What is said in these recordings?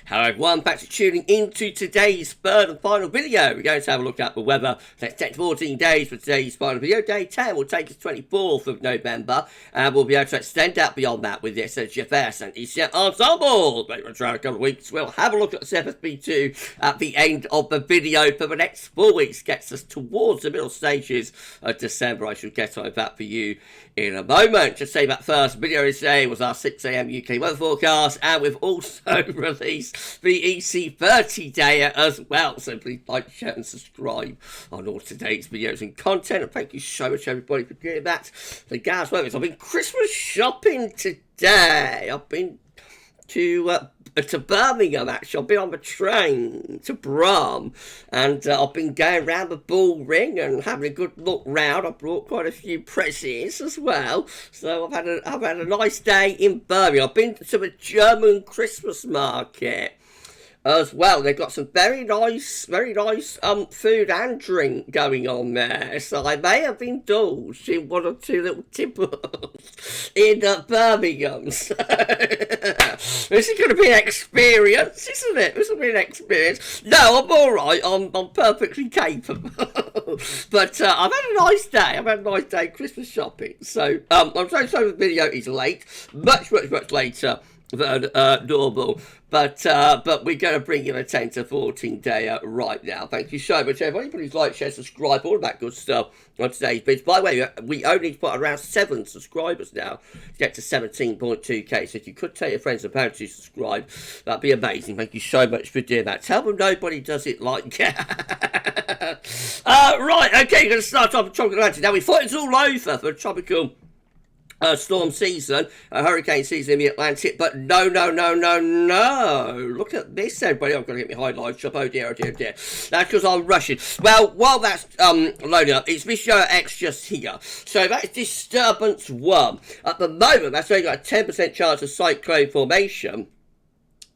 Hello everyone, back to tuning into today's third and final video. We're going to have a look at the weather. Let's take 14 days for today's final video. Day 10 will take us 24th of November, and we'll be able to extend out beyond that with this GFS and ECM Ensembles. But we'll try a couple of weeks. We'll have a look at the CFSB2 at the end of the video for the next 4 weeks. Gets us towards the middle stages of December. I should get on that for you in a moment. Just say that first video today was our 6 AM UK weather forecast, and we've also released the EC30 day as well. So please like, share and subscribe on all today's videos and content. And thank you so much everybody for doing that. The GavsWeatherVids. I've been Christmas shopping today. I've been to Birmingham, actually. I've been on the train to Brum, and I've been going around the Bull Ring and having a good look round. I brought quite a few presents as well, so I've had a nice day in Birmingham. I've been to the German Christmas market as well. They've got some very nice food and drink going on there. So I may have indulged in one or two little tipples in Birmingham. So this is going to be an experience, isn't it? This will be an experience. No, I'm all right. I'm perfectly capable. But I've had a nice day. I've had a nice day Christmas shopping. So I'm so sorry the video is late. Much later than normal, but we're going to bring you a 10 to 14 day right now. Thank you so much everybody. Please like, share, subscribe, all that good stuff on today's videos. By the way, we only need to put around 7 subscribers now to get to 17.2k, so if you could tell your friends and parents to subscribe, that'd be amazing. Thank you so much for doing that. Tell them nobody does it like right, okay, going to start off with Tropical Atlantic. Now we thought it's all over for tropical storm season, hurricane season in the Atlantic, but no. Look at this, everybody. I've got to get my highlights up. Oh dear. That's because I'm rushing. Well, while that's loading up, it's Miss X just here. So that's disturbance 1. At the moment, that's only got a 10% chance of cyclone formation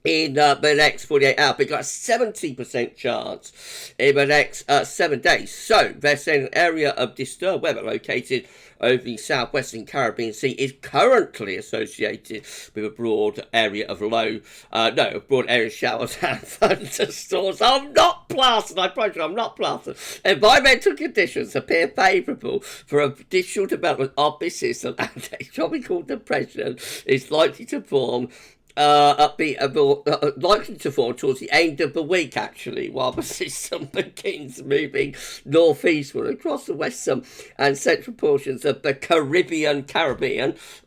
in the next 48 hours, but you've got a 70% chance in the next 7 days. So they're saying an area of disturbed weather located over the southwestern Caribbean Sea is currently associated with a broad area of broad area of showers and thunderstorms. I'm not plastered, I promise you, I'm not plastered. Environmental conditions appear favourable for additional development of this system, and a tropical depression is likely to form likely to fall towards the end of the week, actually, while the system begins moving northeastward across the western and central portions of the Caribbean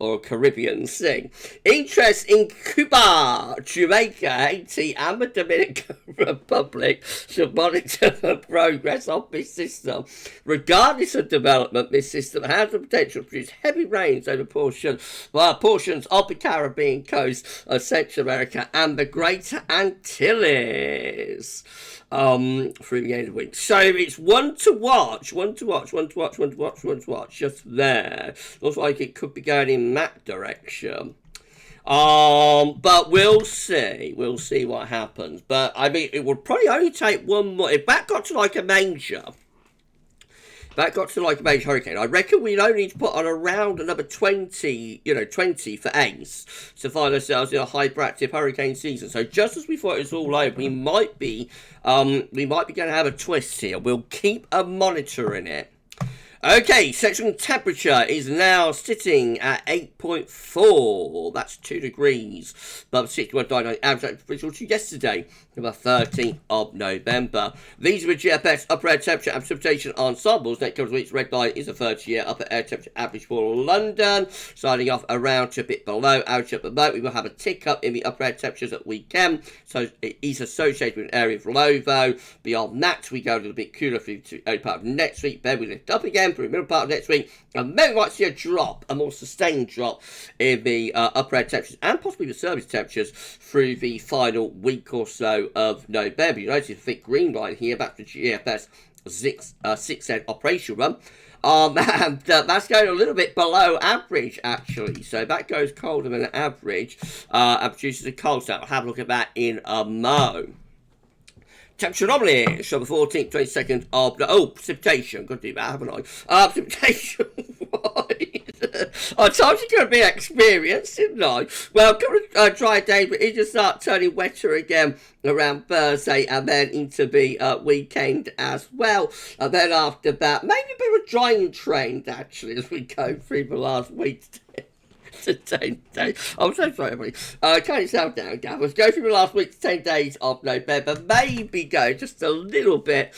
or Caribbean Sea. Interest in Cuba, Jamaica, Haiti, and the Dominican Republic should monitor the progress of this system. Regardless of development, this system has the potential to produce heavy rains over portions of the Caribbean coast of Central America and the Greater Antilles through the end of the week. So it's one to watch, just there. Looks like it could be going in that direction. But we'll see what happens. But I mean, it would probably only take one more. If that got to like a major hurricane, I reckon we'd only need to put on around another 20 for ACE to find ourselves in a hyperactive hurricane season. So just as we thought it was all over, we might be going to have a twist here. We'll keep monitoring it. Okay, central temperature is now sitting at 8.4. That's 2 degrees above 61.9 average official to yesterday, the 13th of November. These are the GFS upper air temperature and precipitation ensembles. Next couple of weeks, red line is a 30-year upper air temperature average for London, starting off around to a bit below average at the moment. We will have a tick up in the upper air temperatures at weekend, so it is associated with an area of low though. Beyond that, we go a little bit cooler through to early part of next week. Then we lift up again for the middle part of next week, and then we might see a more sustained drop in the upper air temperatures and possibly the surface temperatures through the final week or so of November. You notice a thick green line here, that's the GFS 6 operational run. And that's going a little bit below average, actually. So that goes colder than average and produces a cold snap. I'll have a look at that in a mo. Temperature anomalies from the 14th, 22nd of... precipitation. Got to do that, haven't I? Precipitation wise. I told you going to be experienced, didn't I? Well, a couple of dry days, but it just start turning wetter again around Thursday and then into the weekend as well. And then after that, maybe a bit of a drying trend actually as we go through the last week. I'm so sorry, everybody. Calm yourself down, Gav. Let's go through the last week's 10 days of November. Maybe go just a little bit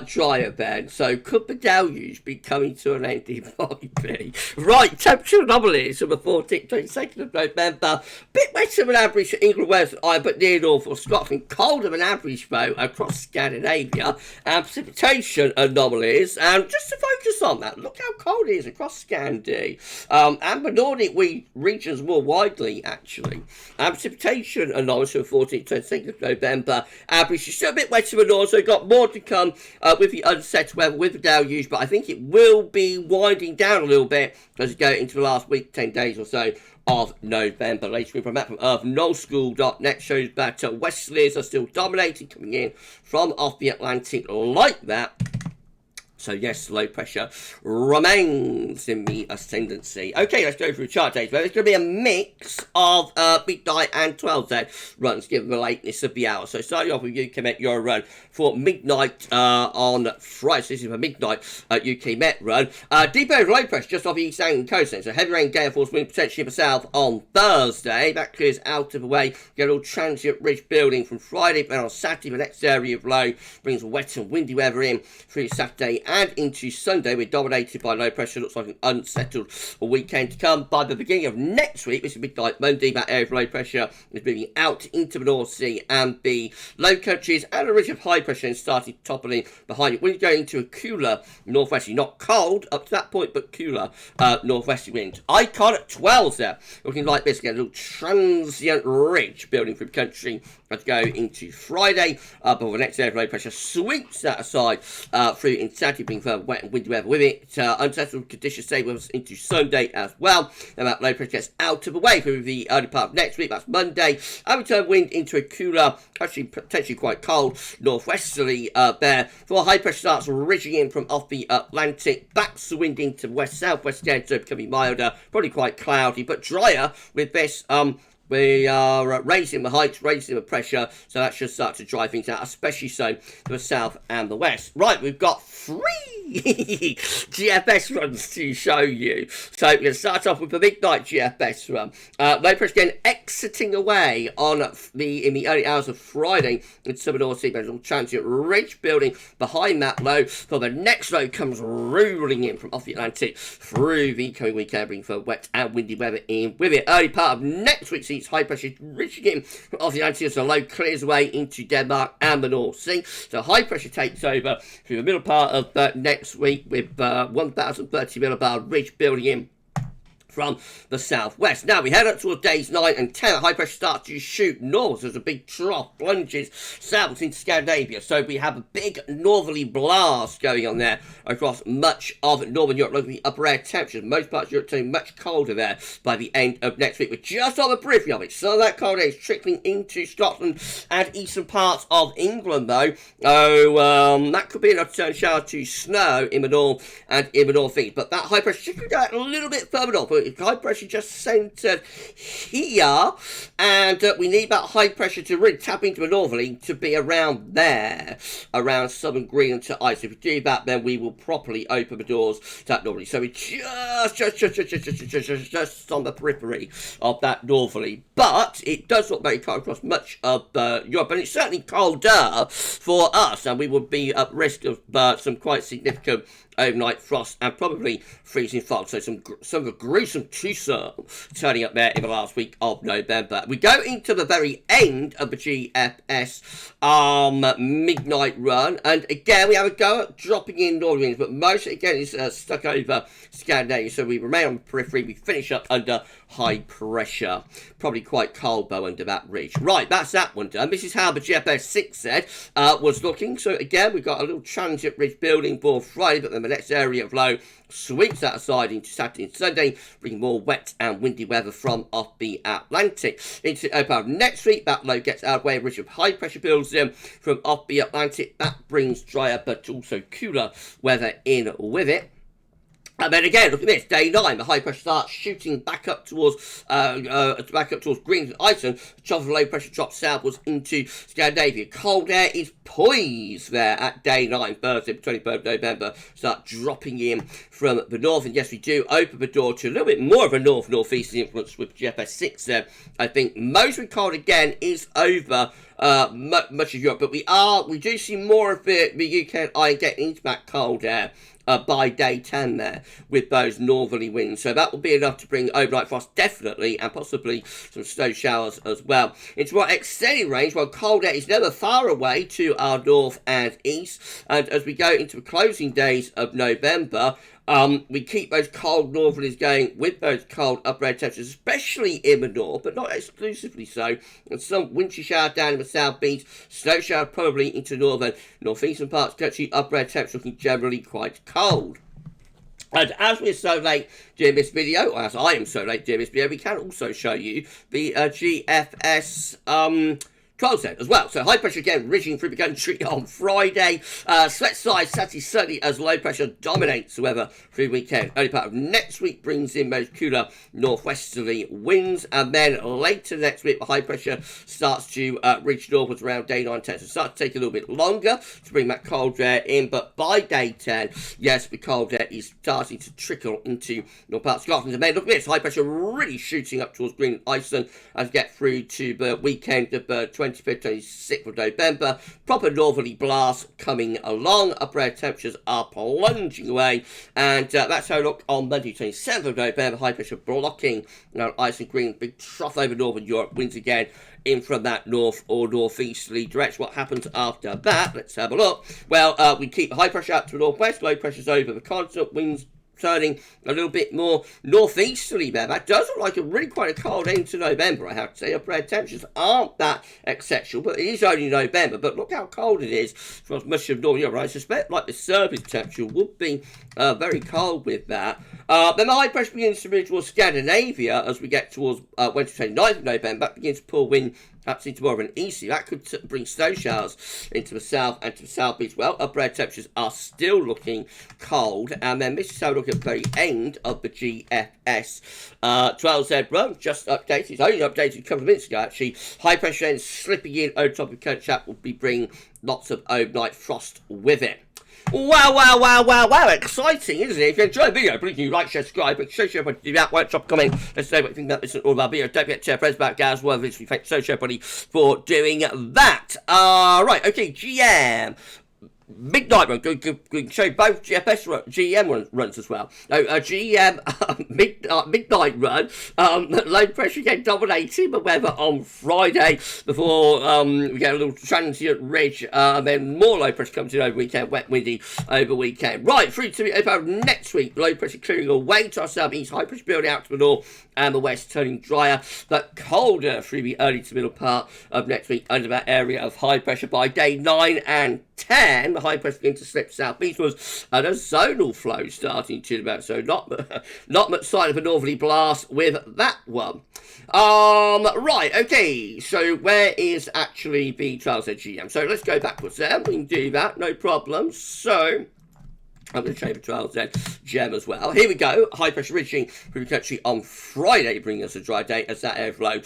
drier then. So could the deluge be coming to an end? It might be. Right, temperature anomalies from the 14th, 22nd of November. Bit wetter than average for England, Wales and Ireland, but near north for Scotland. Colder than average though across Scandinavia. And precipitation anomalies. And just to focus on that, look how cold it is across Scandi. And the Nordic regions more widely, actually. Precipitation anomalies from 14th to 22nd of November. Average is still a bit wetter than north, so got more to come with the unsettled weather, with the deluge, but I think it will be winding down a little bit as we go into the last week, 10 days or so of November. Latest from map from NorthLschool.net shows that westerlies are still dominating, coming in from off the Atlantic like that. So yes, low pressure remains in the ascendancy. Okay, let's go through chart days. Well, it's going to be a mix of midnight and 12-day runs, given the lateness of the hour. So starting off with UK Met Euro run for midnight on Friday. So this is a midnight UK Met run. Deep over low pressure just off the east Anglian coastline. So heavy rain, gale force wind potentially in the south on Thursday. That clears out of the way. Get a little transient ridge building from Friday, but on Saturday the next area of low brings wet and windy weather in through Saturday and into Sunday. We're dominated by low pressure. Looks like an unsettled weekend to come. By the beginning of next week, which is midnight Monday, that area of low pressure is moving out into the North Sea and the Low Countries, and a ridge of high pressure and started toppling behind it. We're going into a cooler northwesterly, not cold up to that point, but cooler northwesterly wind. Icon at 12 there, looking like this again. A little transient ridge building through the country as go into Friday, but the next area of low pressure sweeps that aside through in Saturday, being further wet and windy weather with it. Unsettled conditions stay with us into Sunday as well. And that low pressure gets out of the way through the early part of next week. That's Monday. And we turn wind into a cooler, actually potentially quite cold, northwesterly there. For high pressure starts ridging in from off the Atlantic. Backs the wind into west-southwest again, so becoming milder, probably quite cloudy, but drier with this. We are raising the heights, raising the pressure, so that should start to dry things out, especially so to the south and the west. Right, we've got 3 GFS runs to show you. So we're going to start off with the midnight GFS run. Low pressure again exiting away in the early hours of Friday in some of the North Sea. There's a transient ridge building behind that low. So the next low comes rolling in from off the Atlantic through the coming weekend, bringing for wet and windy weather in with it. Early part of next week sees high pressure ridging in from off the Atlantic as the low clears away into Denmark and the North Sea. So high pressure takes over through the middle part of next week with 1,030 millibar ridge building in from the southwest. Now we head up towards days 9 and 10. High pressure starts to shoot north. There's a big trough, plunges south into Scandinavia. So we have a big northerly blast going on there across much of northern Europe. Look at the upper air temperatures. Most parts of Europe turning much colder there by the end of next week. We're just on the periphery of it. Some of that cold air is trickling into Scotland and eastern parts of England though. That could be enough to turn shower to snow in the north and in the northeast. But that high pressure should go a little bit further north. High pressure just centred here, and we need that high pressure to really tap into a northerly to be around there, around southern Greenland to ice. If we do that, then we will properly open the doors to that northerly. So we're just on the periphery of that northerly, but it does look very cold across much of Europe, and it's certainly colder for us, and we would be at risk of some quite significant overnight frost and probably freezing fog. So some of the gruesome twosome turning up there in the last week of November. We go into the very end of the GFS midnight run, and again we have a go at dropping in northern winds, but most again is stuck over Scandinavia. So we remain on the periphery. We finish up under high pressure, probably quite cold though under that ridge. Right, that's that one done. This is how the GFS 6 said was looking. So again we've got a little transient ridge building for Friday, but then the next area of low sweeps that aside into Saturday and Sunday, bringing more wet and windy weather from off the Atlantic. Into about next week, that low gets out of the way, a ridge of high pressure builds in from off the Atlantic. That brings drier but also cooler weather in with it. And then again, look at this, day 9, the high pressure starts shooting back up towards Greens and Iceland. The trough of low pressure drops southwards into Scandinavia. Cold air is poised there at day 9, Thursday, 23rd of November. Start dropping in from the north. And yes, we do open the door to a little bit more of a north-northeasterly influence with GFS 6 there. I think most of the cold again is over much of Europe, but we do see more of the UK and I getting into that cold air by day 10 there with those northerly winds. So that will be enough to bring overnight frost definitely, and possibly some snow showers as well. Into our extended range, while cold air is never far away to our north and east, and as we go into the closing days of November, we keep those cold northerlies going with those cold upper air temperatures, especially in the north, but not exclusively so. And some wintry shower down in the southeast, snow shower probably into northern, northeastern parts of the country, upper air temperatures looking generally quite cold. And as we're so late during this video, or as I am so late during this video, we can also show you the GFS 12 as well. So high pressure again ridging through the country on Friday. Sweat side Saturday certainly as low pressure dominates the weather through the weekend. Early part of next week brings in those cooler northwesterly winds, and then later next week the high pressure starts to reach northwards around day 9, 10. So it starts to take a little bit longer to bring that cold air in, but by day 10, yes, the cold air is starting to trickle into north parts of Scotland. And then look at this, high pressure really shooting up towards Greenland, Iceland as we get through to the weekend of 25th, 26th of November. Proper northerly blast coming along. Upper air temperatures are plunging away. And that's how we look on Monday, 27th of November. High pressure blocking Iceland, Green. Big trough over northern Europe. Winds again in from that north or northeasterly direction. What happens after that? Let's have a look. Well, we keep high pressure out to the northwest. Low pressure's over the continent. Winds turning a little bit more northeasterly there. That does look like really quite a cold end to November, I have to say. Upper air temperatures aren't that exceptional, but it is only November. But look how cold it is for much of Northern Europe. I suspect like the surface temperature would be very cold with that. Then the high pressure begins to move towards Scandinavia as we get towards Wednesday, 29th of November. That begins to pull wind perhaps into more of an easterly. That could bring snow showers into the south and to the southeast. Well, upper air temperatures are still looking cold. And then this is how we look at the very end of the GFS 12Z run. Just updated. It's only updated a couple of minutes ago, actually. High pressure then slipping in over top of the country. That will be bringing lots of overnight frost with it. Wow, exciting, isn't it? If you enjoyed the video, please do like, share, subscribe, make sure everybody do that, won't drop a comment, let's know what you think about this and all of our videos. Don't forget to share friends about GavsWeatherVids. We thank so much everybody for doing that. Right, okay, GM. Midnight run, good show both GFS GM runs as well. GM midnight run, low pressure again dominating the weather on Friday before we get a little transient ridge, and then more low pressure comes in over weekend, wet windy over weekend. Right, through to about next week, low pressure clearing away to our southeast, high pressure building out to the north and the west, turning drier but colder through the early to middle part of next week under that area of high pressure. By day 9 and 10, the high pressure begins to slip southeastwards and a zonal flow starting to develop. So not much sign of a northerly blast with that one. Right, okay, so where is actually the 12Z GM? So let's go backwards there. We can do that, no problem. So I'm going to show you the 12Z gem as well. Here we go. High pressure ridging through the country on Friday, bringing us a dry day as that airflow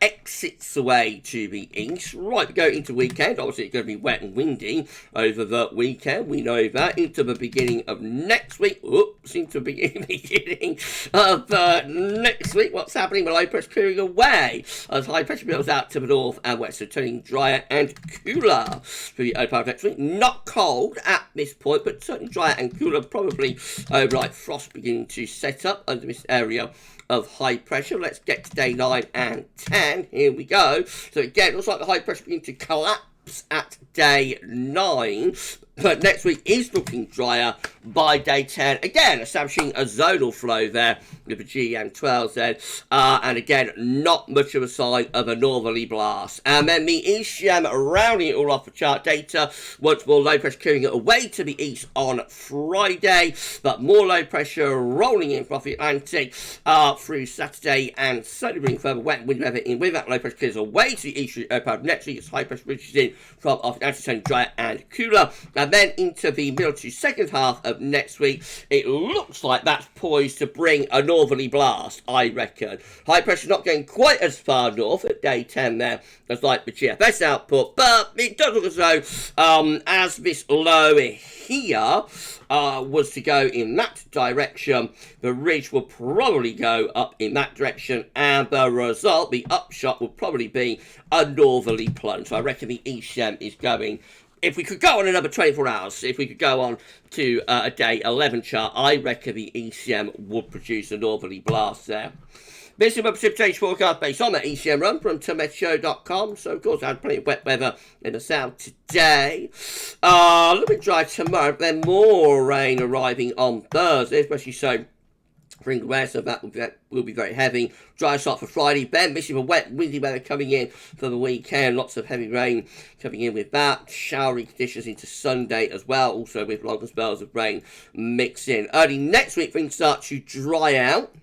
exits away to the east. Right, we go into weekend. Obviously, it's going to be wet and windy over the weekend. We know that. Into the beginning of next week. Oops, into the beginning of next week. What's happening with low pressure clearing away as high pressure builds out to the north and west, so turning drier and cooler for the early part of next week. Not cold at this point, but certainly drier and cooler, probably overnight frost beginning to set up under this area of high pressure. Let's get to day 9 and 10. Here we go. So again, it looks like the high pressure beginning to collapse at day 9. But next week is looking drier by day 10. Again, establishing a zonal flow there with the GM12Z. And again, not much of a sign of a northerly blast. And then the East Gem rounding it all off for chart data. Once more low pressure carrying it away to the east on Friday. But more low pressure rolling in from the Atlantic through Saturday and Sunday, bringing further wet wind weather in with that low pressure clears away to the east part of next week. It's high pressure ridges in from off the Atlantic, turning drier and cooler. And And then into the middle to second half of next week, it looks like that's poised to bring a northerly blast, I reckon. High pressure not going quite as far north at day 10 there as like the GFS output, but it does look as though as this low here was to go in that direction, the ridge will probably go up in that direction, and the result, the upshot, will probably be a northerly plunge. So I reckon the ECM is going, if we could go on another 24 hours, if we could go on to a day 11 chart, I reckon the ECM would produce a northerly blast there. This is my precipitation forecast based on that ECM run from TempShow.com. So, of course, I had plenty of wet weather in the south today. A little bit dry tomorrow, but then more rain arriving on Thursday, especially so for England west, so that will be very heavy. Dry start for Friday. Then missing the wet, windy weather coming in for the weekend. Lots of heavy rain coming in with that. Showery conditions into Sunday as well, also with longer spells of rain mixed in. Early next week, things start to dry out,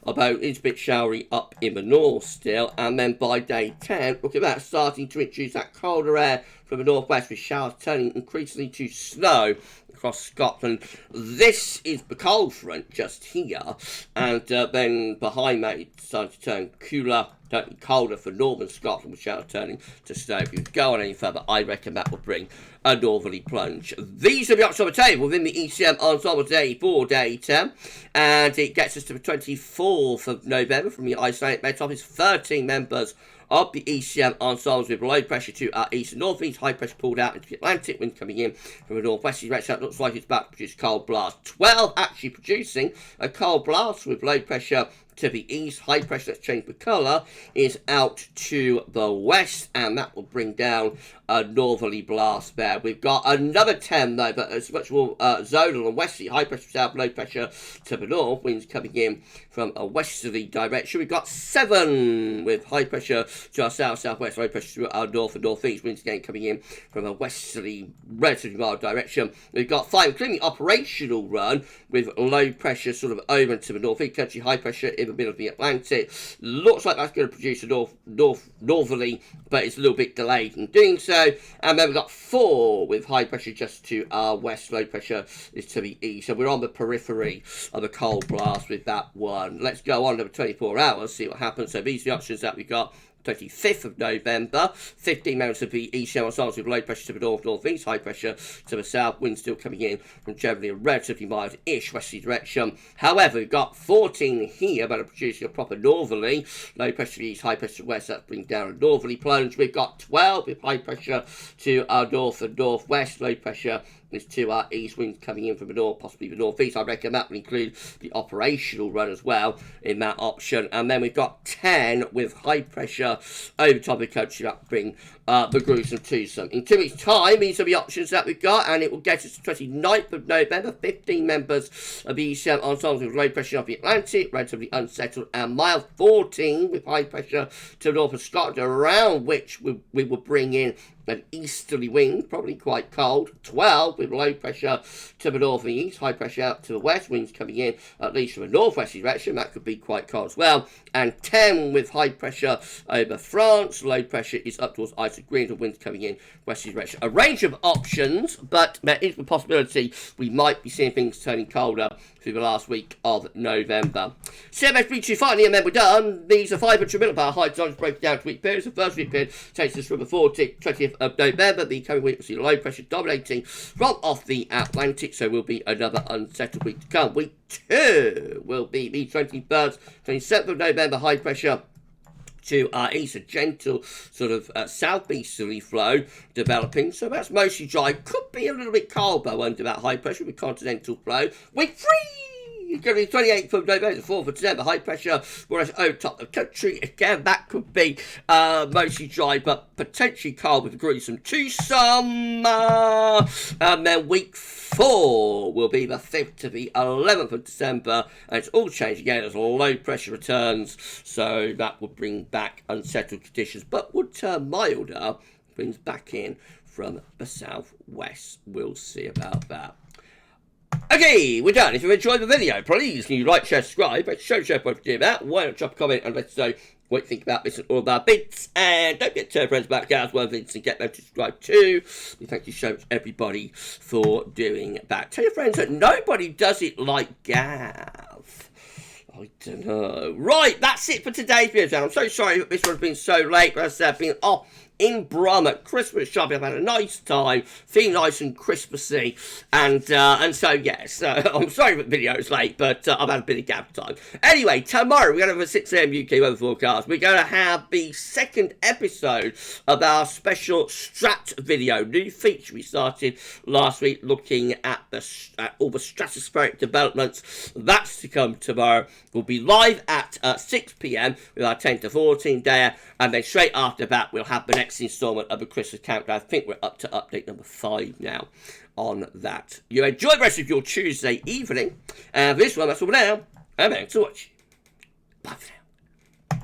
although it's a bit showery up in the north still. And then by day 10, look at that, starting to introduce that colder air from the northwest, with showers turning increasingly to snow across Scotland. This is the cold front just here, and then behind that it's starting to turn cooler, turning colder for northern Scotland, with showers turning to snow. If you go on any further, I reckon that will bring a northerly plunge. These are the options on the table within the ECM Ensemble today for day 10, and it gets us to the 24th of November from the isolated Met Office. 13 members of the ECM ensembles with low pressure to our east and northeast, high pressure pulled out into the Atlantic, wind coming in from a northwesterly direction. That looks like it's about to produce a cold blast. 12 actually producing a cold blast with low pressure to the east, high pressure, let's change the colour, is out to the west, and that will bring down a northerly blast there. We've got another 10 though, but it's much more zonal and westerly. High pressure south, low pressure to the north, winds coming in from a westerly direction. We've got 7 with high pressure to our south, southwest, low pressure to our north and northeast, winds again coming in from a westerly, relatively mild direction. We've got 5, including the operational run, with low pressure sort of over to the northeast country, high pressure in the middle of the Atlantic. Looks like that's going to produce a northerly, but it's a little bit delayed in doing so. And then we've got 4 with high pressure just to our west, low pressure is to the east. So we're on the periphery of a cold blast with that one. Let's go on over 24 hours, see what happens. So these are the options that we've got. 25th of November, 15 members of the ECM ensembles with low pressure to the north, northeast, high pressure to the south, wind still coming in from generally a relatively mild-ish westerly direction. However, we've got 14 here that are producing a proper northerly, low pressure to the east, high pressure to the west, that brings down a northerly plunge. We've got 12 with high pressure to our north and northwest, low pressure is to our east, winds coming in from the north, possibly the northeast. I reckon that will include the operational run as well in that option. And then we've got 10 with high pressure over top of the country that will bring the gruesome twosome. In 2 weeks' time, these are the options that we've got, and it will get us to 29th of November. 15 members of the ECM ensembles with low pressure off the Atlantic, relatively unsettled and mild. 14 with high pressure to the north of Scotland, around which we will bring in an easterly wind, probably quite cold. 12 with low pressure to the north and the east, high pressure out to the west, winds coming in at least from a northwesterly direction, that could be quite cold as well. And 10 with high pressure over France, low pressure is up towards Ice of Greenland, winds coming in westerly direction. A range of options, but there is the possibility we might be seeing things turning colder through the last week of November. CFS Weeklies finally, and then we're done. These are 500 millibar high zones broken down to week periods. The first week period takes us from the 20th of November. The coming week will see low pressure dominating from off the Atlantic, so will be another unsettled week to come. Week 2 will be the 23rd, 27th of November, high pressure to our east, a gentle sort of southeasterly flow developing, so that's mostly dry. Could be a little bit cold though under that high pressure with continental flow. Week 3 is going to be 28th of November, the 4th of December, high pressure, whereas over top of the country, again, that could be mostly dry, but potentially cold with a gruesome twosome. And then week 4 will be the 5th to the 11th of December, and it's all changed again as low pressure returns, so that would bring back unsettled conditions, but would turn milder, brings back in from the southwest. We'll see about that. Okay, we're done. If you've enjoyed the video, please can you like, share, subscribe. Show what you do that. Why not drop a comment and let us know what you think about this and all of our bits. And don't forget to tell friends about GavsWeatherVids and get them to subscribe too. We thank you so much, everybody, for doing that. Tell your friends that nobody does it like Gav. I don't know. Right, that's it for today's video. I'm so sorry that this one's been so late, but as I said, I've been off in Brum at Christmas shopping. I've had a nice time, feeling nice and Christmassy, and so yes, I'm sorry that the video is late, but I've had a bit of gap time. Anyway, tomorrow we're going to have a 6 AM UK weather forecast. We're going to have the second episode of our special Strat video, new feature we started last week, looking at all the stratospheric developments. That's to come tomorrow. We'll be live at 6 PM with our 10 to 14 day, and then straight after that we'll have the next installment of the Christmas countdown. I think we're up to update number 5 now on that. You enjoy the rest of your Tuesday evening, and for this one, that's all for now, and thanks for watching. Bye for now.